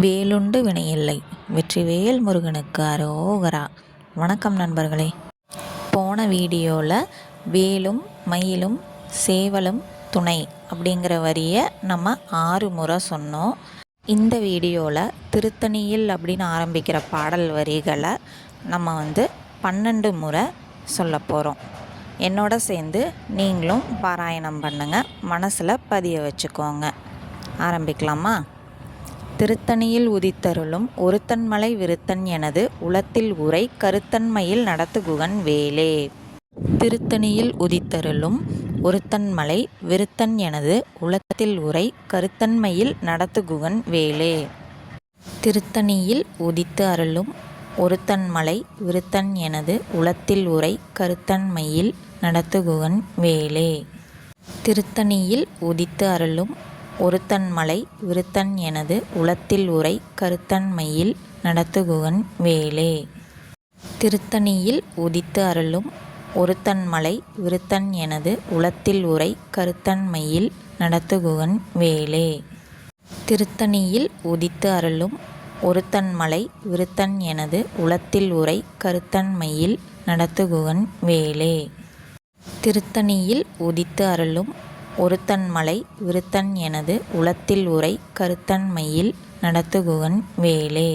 வேலுண்டு வினையில்லை. வெற்றிவேல் முருகனுக்கு அரோகரா. வணக்கம் நண்பர்களே. போன வீடியோவில் வேலும் மயிலும் சேவலும் துணை அப்படிங்கிற வரியை நம்ம 6 முறை சொன்னோம். இந்த வீடியோவில் திருத்தணியில் அப்படின்னு ஆரம்பிக்கிற பாடல் வரிகளை நம்ம 12 முறை சொல்ல போகிறோம். என்னோட சேர்ந்து நீங்களும் பாராயணம் பண்ணுங்கள், மனசில் பதிய வச்சுக்கோங்க. ஆரம்பிக்கலாமா? திருத்தணியில் உதித்தருளும் ஒருத்தன்மலை விருத்தன் எனது உளத்தில் உரை கருத்தன்மையில் நடத்துகுகன் வேலே. திருத்தணியில் உதித்தருளும் ஒருத்தன்மலை விருத்தன் எனது உளத்தில் உரை கருத்தன்மையில் நடத்துகுகன் வேலே. திருத்தணியில் உதித்து அருளும் ஒருத்தன்மலை விருத்தன் எனது உளத்தில் உரை கருத்தன்மையில் நடத்துகுகன் வேலே. திருத்தணியில் உதித்து அருளும் ஒருத்தன்மலை விருத்தன் எனது உளத்தில் உரை கருத்தன்மையில் நடத்துகுகன் வேலே. திருத்தணியில் உதித்து அருளும் ஒருத்தன்மலை விருத்தன் எனது உளத்தில் உரை கருத்தன்மையில் நடத்துகுகன் வேலே. திருத்தணியில் உதித்து அருளும் ஒருத்தன்மலை விருத்தன் எனது உளத்தில் உரை கருத்தன்மையில் நடத்துகுகன் வேலே. திருத்தணியில் உதித்து அருளும் ஒருத்தன்மலை விருத்தன் எனது உளத்தில் உரை கருத்தன்மையில் நடத்துகுகன் வேலே.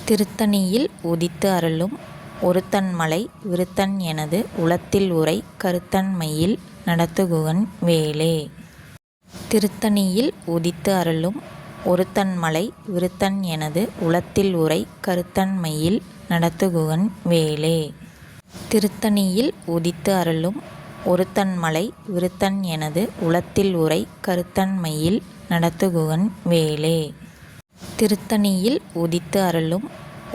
திருத்தணியில் உதித்து அருளும் ஒருத்தன்மலை விருத்தன் எனது உளத்தில் உரை கருத்தன்மையில் நடத்துகுகன் வேலே. திருத்தணியில் உதித்து அருளும் ஒருத்தன்மலை விருத்தன் எனது உளத்தில் உரை கருத்தன்மையில் நடத்துகுகன் வேலே. திருத்தணியில் உதித்து அருளும் ஒருத்தன்மலை விருத்தன் எனது உளத்தில் உரை கருத்தன்மையில் நடத்துகுகன் வேலே. திருத்தணியில் உதித்து அருளும்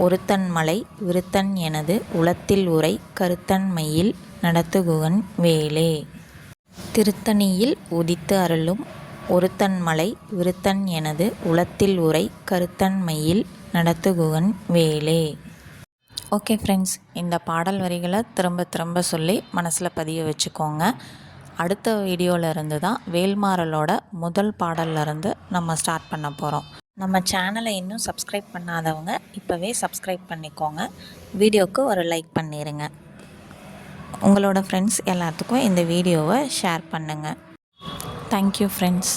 ஒருத்தன்மலை விருத்தன் எனது உளத்தில் உரை கருத்தன்மையில் நடத்துகுகன் வேலே. திருத்தணியில் உதித்து அருளும் ஒருத்தன்மலை விருத்தன் எனது உளத்தில் உரை கருத்தன்மையில் நடத்துகுகன் வேலே. ஓகே ஃப்ரெண்ட்ஸ், இந்த பாடல் வரிகளை திரும்ப சொல்லி மனசில் பதிய வச்சுக்கோங்க. அடுத்த வீடியோவில் இருந்து தான் வேல்மாறலோட முதல் பாடல்லேருந்து நம்ம ஸ்டார்ட் பண்ண போகிறோம். நம்ம சேனலை இன்னும் சப்ஸ்கிரைப் பண்ணாதவங்க இப்போவே சப்ஸ்கிரைப் பண்ணிக்கோங்க. வீடியோவுக்கு ஒரு லைக் பண்ணிடுங்க. உங்களோட ஃப்ரெண்ட்ஸ் எல்லாத்துக்கும் இந்த வீடியோவை ஷேர் பண்ணுங்கள். Thank you friends.